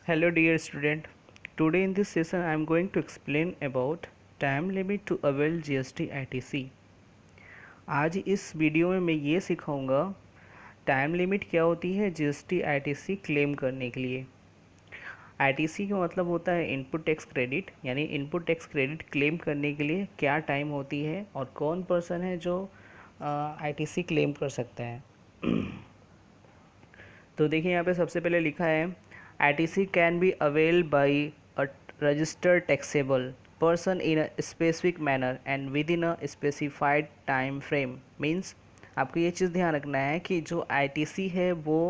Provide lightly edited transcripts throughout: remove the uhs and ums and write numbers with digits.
Hello dear student. Today in this session I am going to explain about time limit to avail GST ITC. आज इस video में मैं ये सिखाऊंगा time limit क्या होती है GST ITC क्लेम करने के लिए। ITC का मतलब होता है इनपुट टैक्स क्रेडिट, यानी इनपुट टैक्स क्रेडिट क्लेम करने के लिए क्या टाइम होती है और कौन पर्सन है जो ITC क्लेम कर सकता है। तो देखिए यहाँ पे सबसे पहले लिखा है ITC can be avail by a registered taxable person in a specific manner and within a specified time frame। Means आपको ये चीज़ ध्यान रखना है कि जो ITC है वो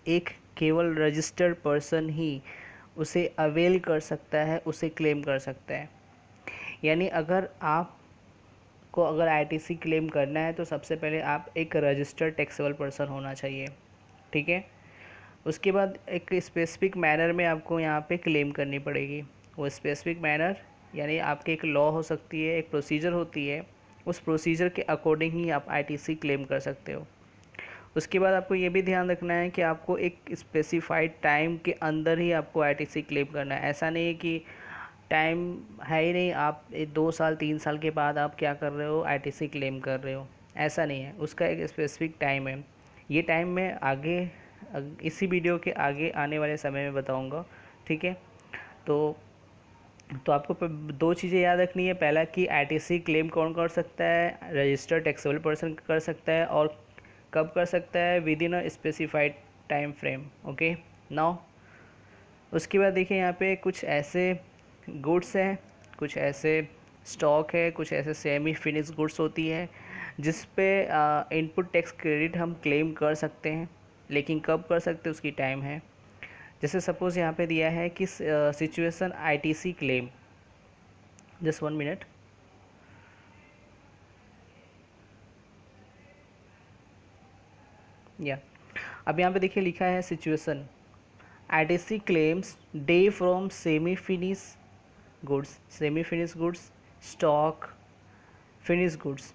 एक केवल रजिस्टर्ड पर्सन ही उसे अवेल कर सकता है, उसे क्लेम कर सकता है। यानी अगर अगर ITC क्लेम करना है तो सबसे पहले आप एक रजिस्टर्ड टैक्सेबल पर्सन होना चाहिए, ठीक है। उसके बाद एक स्पेसिफिक मैनर में आपको यहाँ पे क्लेम करनी पड़ेगी। वो स्पेसिफिक मैनर यानी आपके एक लॉ हो सकती है, एक प्रोसीजर होती है, उस प्रोसीजर के अकॉर्डिंग ही आप ITC क्लेम कर सकते हो। उसके बाद आपको ये भी ध्यान रखना है कि आपको एक स्पेसिफाइड टाइम के अंदर ही आपको ITC क्लेम करना है। ऐसा नहीं है कि टाइम है ही नहीं, आप 2 साल 3 साल के बाद आप क्या कर रहे हो, ITC क्लेम कर रहे हो, ऐसा नहीं है। उसका एक स्पेसिफिक टाइम है। ये टाइम मैं आगे इसी वीडियो के आगे आने वाले समय में बताऊंगा, ठीक है। तो आपको दो चीज़ें याद रखनी है। पहला कि ITC क्लेम कौन कर सकता है, रजिस्टर्ड टैक्सेबल पर्सन कर सकता है, और कब कर सकता है, with in a specified time frame. Okay now उसके बाद देखिए यहाँ पे कुछ ऐसे गुड्स हैं, कुछ ऐसे स्टॉक है, कुछ ऐसे सेमी फिनिश गुड्स होती है जिस पे इनपुट टैक्स क्रेडिट हम क्लेम कर सकते हैं, लेकिन कब कर सकते हैं उसकी टाइम है। जैसे सपोज़ यहाँ पे दिया है कि situation ITC claim, just 1 minute. या अब यहाँ पे देखिए लिखा है situation ITC claims day from semi finish goods stock finish goods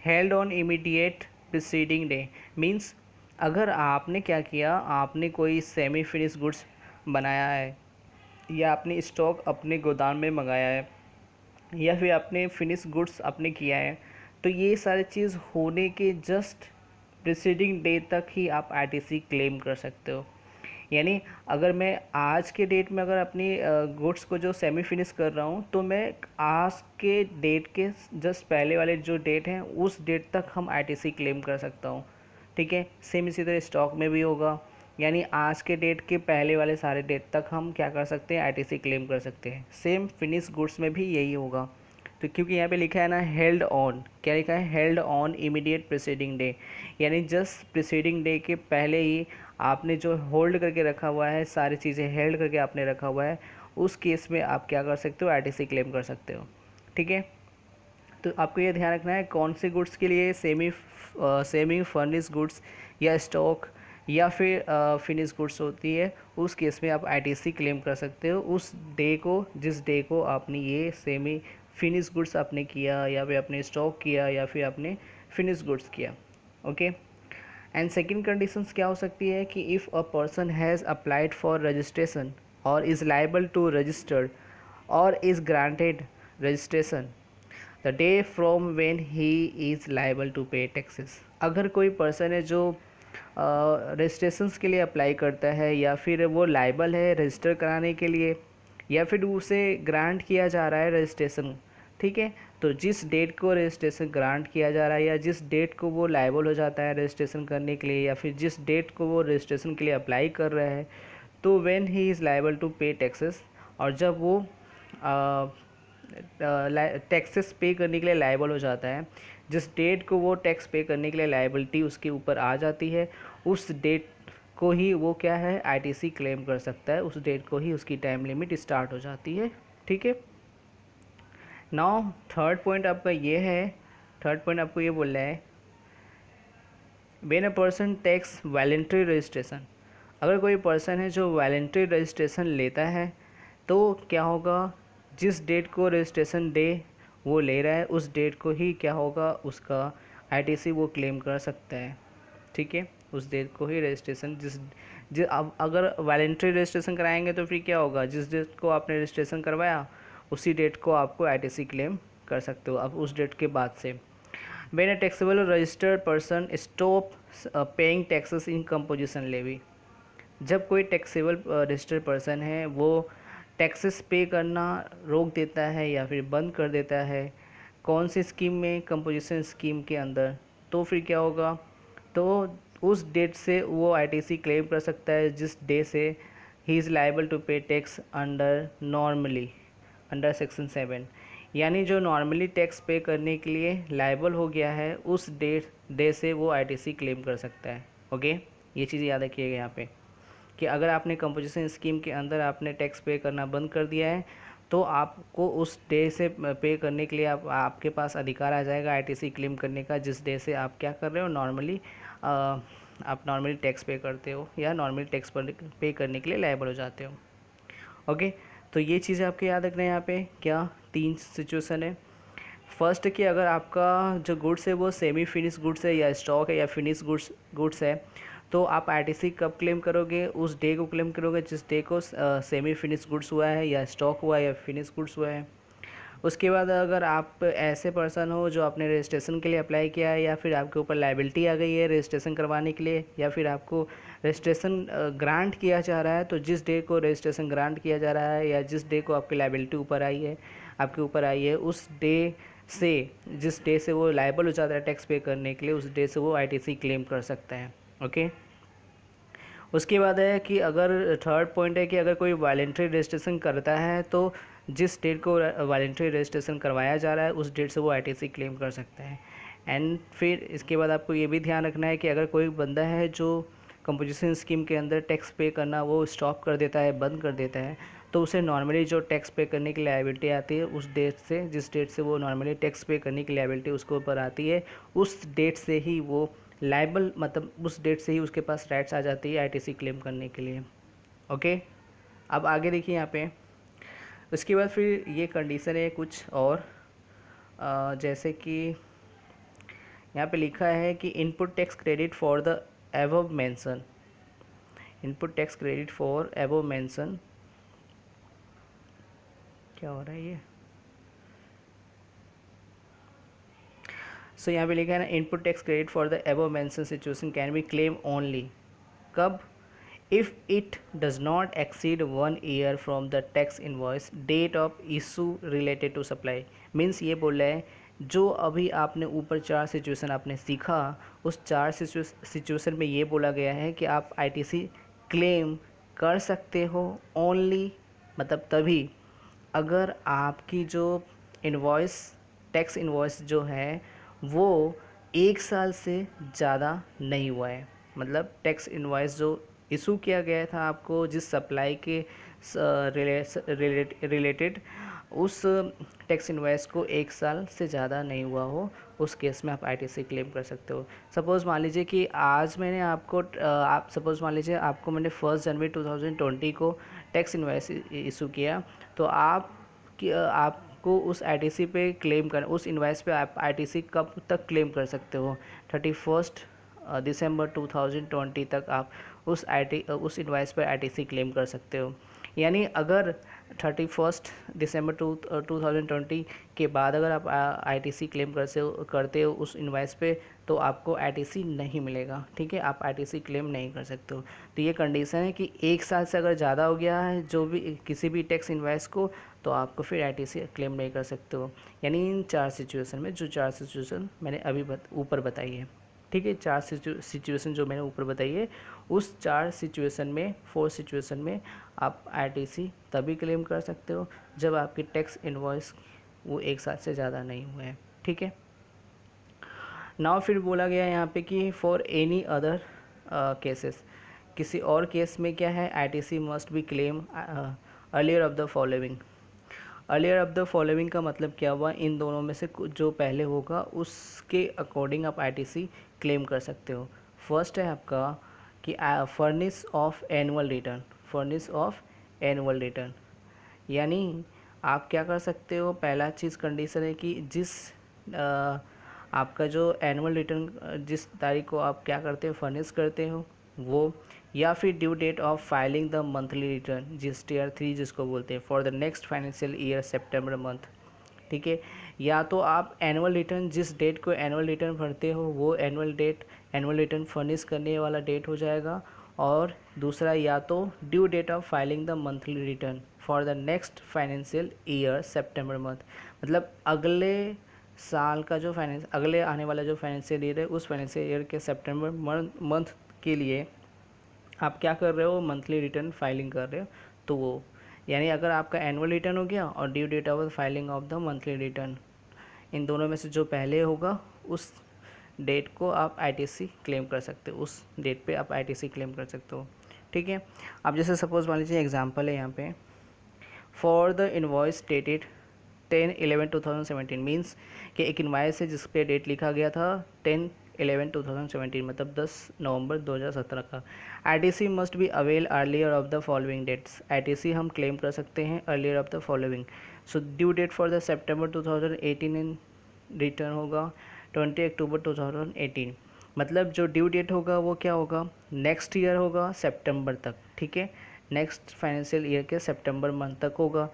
held on immediate preceding day. Means अगर आपने क्या किया, आपने कोई सेमी फिनिश गुड्स बनाया है, या आपने स्टॉक अपने गोदाम में मंगाया है, या फिर आपने फिनिश गुड्स आपने किया है, तो ये सारी चीज़ होने के जस्ट प्रीसीडिंग डे तक ही आप ITC क्लेम कर सकते हो। यानी अगर मैं आज के डेट में अगर अपनी गुड्स को जो सेमी फिनिश कर रहा हूँ, तो मैं आज के डेट के जस्ट पहले वाले जो डेट हैं उस डेट तक हम ITC क्लेम कर सकता हूँ, ठीक है। सेम इसी तरह स्टॉक में भी होगा, यानी आज के डेट के पहले वाले सारे डेट तक हम क्या कर सकते हैं, ITC क्लेम कर सकते हैं। सेम फिनिश गुड्स में भी यही होगा। तो क्योंकि यहाँ पे लिखा है ना हेल्ड ऑन, क्या लिखा है, held on immediate preceding day, यानी जस्ट प्रीसीडिंग डे के पहले ही आपने जो होल्ड करके रखा हुआ है, सारी चीज़ें हेल्ड करके आपने रखा हुआ है, उस केस में आप क्या कर सकते हो, ITC क्लेम कर सकते हो, ठीक है। तो आपको ये ध्यान रखना है कौन से गुड्स के लिए, सेमी फर्निश गुड्स या स्टॉक या फिर फिनिश गुड्स होती है, उस केस में आप ITC क्लेम कर सकते हो उस डे को, जिस डे को आपने ये सेमी फिनिश गुड्स आपने किया, या फिर आपने स्टॉक किया, या फिर आपने फिनिश गुड्स किया। ओके एंड सेकेंड कंडीशंस क्या हो सकती है कि if a person has applied for registration और इज़ लाइबल टू रजिस्टर्ड और is granted registration the day from when he is liable to pay taxes. अगर कोई पर्सन है जो रजिस्ट्रेशंस के लिए अप्लाई करता है, या फिर वो लाइबल है रजिस्टर कराने के लिए, या फिर उसे ग्रांट किया जा रहा है रजिस्ट्रेशन, ठीक है, तो जिस डेट को रजिस्ट्रेशन ग्रांट किया जा रहा है, या जिस डेट को वो लाइबल हो जाता है रजिस्ट्रेशन करने के लिए, या फिर जिस डेट को वो रजिस्ट्रेशन के लिए अप्लाई कर रहा है, तो when he is liable to pay taxes, और जब वो टैक्सेस पे करने के लिए लाइबल हो जाता है, जिस डेट को वो टैक्स पे करने के लिए लाइबिलिटी उसके ऊपर आ जाती है, उस डेट को ही वो क्या है, ITC क्लेम कर सकता है, उस डेट को ही उसकी टाइम लिमिट स्टार्ट हो जाती है, ठीक है। नाउ थर्ड पॉइंट आपका ये है, थर्ड पॉइंट आपको ये बोल रहा है when a person takes voluntary registration. अगर कोई पर्सन है जो वॉलंटरी रजिस्ट्रेशन लेता है, तो क्या होगा, जिस डेट को रजिस्ट्रेशन डे वो ले रहा है उस डेट को ही क्या होगा, उसका ITC वो क्लेम कर सकता है, ठीक है। उस डेट को ही रजिस्ट्रेशन अब अगर वॉलंटरी रजिस्ट्रेशन कराएंगे तो फिर क्या होगा, जिस डेट को आपने रजिस्ट्रेशन करवाया उसी डेट को आपको आईटीसी क्लेम कर सकते हो अब उस डेट के बाद से। When a taxable registered person stop paying taxes in composition levy, जब कोई टैक्सेबल रजिस्टर्ड पर्सन है वो टैक्सेस पे करना रोक देता है या फिर बंद कर देता है कौन सी स्कीम में, कंपोजिशन स्कीम के अंदर, तो फिर क्या होगा, तो उस डेट से वो आईटीसी क्लेम कर सकता है जिस डे से ही इज़ लाइबल टू पे tax under normally under section 7, यानी जो नॉर्मली टैक्स पे करने के लिए लाइबल हो गया है उस डे से वो आईटीसी क्लेम कर सकता है। ओके, ये चीज़ याद रखिएगा यहाँ पे कि अगर आपने कंपोजिशन स्कीम के अंदर आपने टैक्स पे करना बंद कर दिया है तो आपको उस डे से पे करने के लिए आपके पास अधिकार आ जाएगा आईटीसी क्लेम करने का जिस डे से आप क्या कर रहे हो, नॉर्मली आप नॉर्मली टैक्स पे करते हो या नॉर्मली टैक्स पे करने के लिए लायबल हो जाते हो। ओके, तो ये चीज़ें आपके याद रखना है यहाँ पे क्या 3 सिचुएशन है। फर्स्ट कि अगर आपका जो गुड्स है वो सेमी फिनिश गुड्स है या स्टॉक है या फिनिश गुड्स है तो आप आईटीसी कब क्लेम करोगे, उस डे को क्लेम करोगे जिस डे को सेमी फिनिश गुड्स हुआ है या स्टॉक हुआ है या फिनिश गुड्स हुआ है। उसके बाद अगर आप ऐसे पर्सन हो जो आपने रजिस्ट्रेशन के लिए अप्लाई किया है या फिर आपके ऊपर लाइबिलिटी आ गई है रजिस्ट्रेशन करवाने के लिए या फिर आपको रजिस्ट्रेशन ग्रांट किया जा रहा है, तो जिस डे को रजिस्ट्रेशन ग्रांट किया जा रहा है या जिस डे को आपकी लाइबिलिटी ऊपर आई है आपके ऊपर आई है उस डे से, जिस डे से वो लाइबल हो जाता है टैक्स पे करने के लिए उस डे से वो आईटीसी क्लेम कर सकता है। ओके, उसके बाद है कि अगर थर्ड पॉइंट है कि अगर कोई वॉलंटरी रजिस्ट्रेशन करता है तो जिस डेट को वॉलंटरी रजिस्ट्रेशन करवाया जा रहा है उस डेट से वो आईटीसी क्लेम कर सकता है। एंड फिर इसके बाद आपको ये भी ध्यान रखना है कि अगर कोई बंदा है जो कंपोजिशन स्कीम के अंदर टैक्स पे करना वो स्टॉप कर देता है, बंद कर देता है, तो उसे नॉर्मली जो टैक्स पे करने की लायबिलिटी आती है उस डेट से, जिस डेट से वो नॉर्मली टैक्स पे करने की लायबिलिटी उसके ऊपर आती है उस डेट से ही वो लाइबल, मतलब उस डेट से ही उसके पास राइट्स आ जाती है आईटीसी क्लेम करने के लिए। ओके, अब आगे देखिए यहाँ पे उसके बाद फिर ये कंडीशन है कुछ और जैसे कि यहाँ पे लिखा है कि input tax credit for the above mention, input tax credit for above mention, क्या हो रहा है ये, सो यहाँ पे लिखा है ना input tax credit for the above mention situation can be claim only कब, if it does not exceed 1 year from the tax invoice date of issue related to supply. Means ये बोल रहे हैं जो अभी आपने ऊपर 4 सिचुएशन आपने सीखा उस 4 सिचुएशन में ये बोला गया है कि आप आईटीसी क्लेम कर सकते हो ओनली, मतलब तभी अगर आपकी जो इनवॉइस टैक्स इनवॉइस जो है वो 1 साल से ज़्यादा नहीं हुआ है, मतलब टैक्स इनवॉइस जो इशू किया गया था आपको जिस सप्लाई के रिलेटेड उस टैक्स इनवॉइस को 1 साल से ज़्यादा नहीं हुआ हो, उस केस में आप आईटीसी क्लेम कर सकते हो। सपोज़ मान लीजिए कि आज मैंने आपको आप सपोज़ मान लीजिए आपको मैंने 1 जनवरी 2020 को टैक्स इनवॉइस इशू किया, तो आपको उस आईटीसी पे क्लेम कर उस इनवॉइस पे आप आईटीसी कब तक क्लेम कर सकते हो, 31 दिसंबर 2020 तक आप उस इनवॉइस पर आईटीसी क्लेम कर सकते हो। यानी अगर 31 दिसंबर 2020 के बाद अगर आप आईटीसी क्लेम करते हो उस इनवॉइस पे तो आपको आईटीसी नहीं मिलेगा, ठीक है, आप आईटीसी क्लेम नहीं कर सकते हो। तो ये कंडीशन है कि 1 साल से अगर ज़्यादा हो गया है जो भी किसी भी टैक्स इनवॉइस को तो आपको फिर आईटीसी क्लेम नहीं कर सकते हो। यानी इन 4 सिचुएशन में जो 4 सिचुएशन मैंने अभी ऊपर बताई है, ठीक है, 4 सिचुएशन जो मैंने ऊपर बताई है उस 4 सिचुएशन में 4 सिचुएशन में आप आईटीसी तभी क्लेम कर सकते हो जब आपकी टैक्स इनवॉइस वो 1 साल से ज़्यादा नहीं हुए हैं, ठीक है। नाउ फिर बोला गया यहाँ पे कि फॉर एनी अदर केसेस, किसी और केस में क्या है ITC must B claim earlier of the following. Earlier of the following का मतलब क्या हुआ, इन दोनों में से जो पहले होगा उसके अकॉर्डिंग आप आईटीसी क्लेम कर सकते हो। फर्स्ट है आपका कि furnish of annual return, furnish of annual return, यानी आप क्या कर सकते हो, पहला चीज़ कंडीशन है कि जिस आपका जो एनुअल रिटर्न जिस तारीख को आप क्या करते हो फर्निश करते हो वो या फिर due date of filing the monthly return GST R 3 जिसको बोलते हैं for the next financial year September month. ठीक है, या तो आप एनुअल रिटर्न जिस डेट को एनुअल रिटर्न भरते हो वो एनुअल रिटर्न फर्निश करने वाला डेट हो जाएगा, और दूसरा या तो due date of filing the monthly return for the next financial year September month. मतलब अगले साल का जो अगले आने वाला जो फाइनेंशियल ईयर है उस फाइनेंशियल ईयर के सितंबर मंथ के लिए आप क्या कर रहे हो, मंथली रिटर्न फाइलिंग कर रहे हो। तो वो यानी अगर आपका एनुअल रिटर्न हो गया और due date of filing of the monthly return, इन दोनों में से जो पहले होगा उस डेट को आप आईटीसी क्लेम कर सकते हो, उस डेट पे आप आईटीसी क्लेम कर सकते हो। ठीक है, अब जैसे सपोज मान लीजिए एग्जांपल है यहाँ पे, for the invoice dated 10/11/2017 means कि एक इनवाइस है जिस पे डेट लिखा गया था 10/11/2017 मतलब 10 नवंबर 2017 का। ITC must be avail earlier of the following dates, ITC हम क्लेम कर सकते हैं earlier of the following. So due date for the September 2018 in return होगा 20 अक्टूबर 2018। मतलब जो ड्यू डेट होगा वो क्या होगा, नेक्स्ट ईयर होगा सितंबर तक। ठीक है, नेक्स्ट फाइनेंशियल ईयर के सितंबर मंथ तक होगा,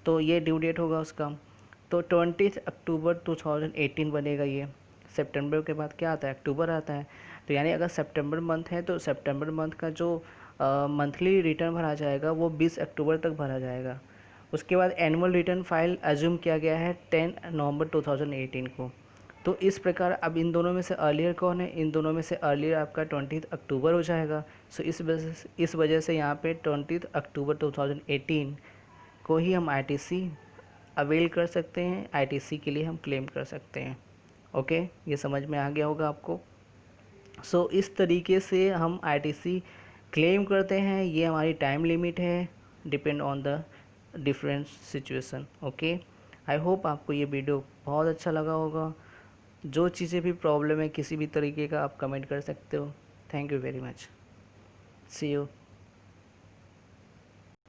तो ये ड्यू डेट होगा उसका। तो 20 अक्टूबर 2018 बनेगा ये। सितंबर के बाद क्या आता है, अक्टूबर आता है। तो यानी अगर सितंबर मंथ है तो सितंबर मंथ का जो मंथली रिटर्न भरा जाएगा वो 20 अक्टूबर तक भरा जाएगा। उसके बाद एनुअल रिटर्न फाइल एज्यूम किया गया है 10 नवंबर 2018 को। तो इस प्रकार अब इन दोनों में से अर्लियर कौन है, इन दोनों में से अर्लियर आपका 20 अक्टूबर हो जाएगा। सो इस वजह से यहाँ पे 20 अक्टूबर 2018 को ही हम आईटीसी अवेल कर सकते हैं, आईटीसी के लिए हम क्लेम कर सकते हैं। ओके, ये समझ में आ गया होगा आपको। सो इस तरीके से हम आईटीसी क्लेम करते हैं, ये हमारी टाइम लिमिट है, depend on the different situation. Okay, I hope आपको ये वीडियो बहुत अच्छा लगा होगा। जो चीज़ें भी प्रॉब्लम है किसी भी तरीके का आप कमेंट कर सकते हो। Thank you very much, see you.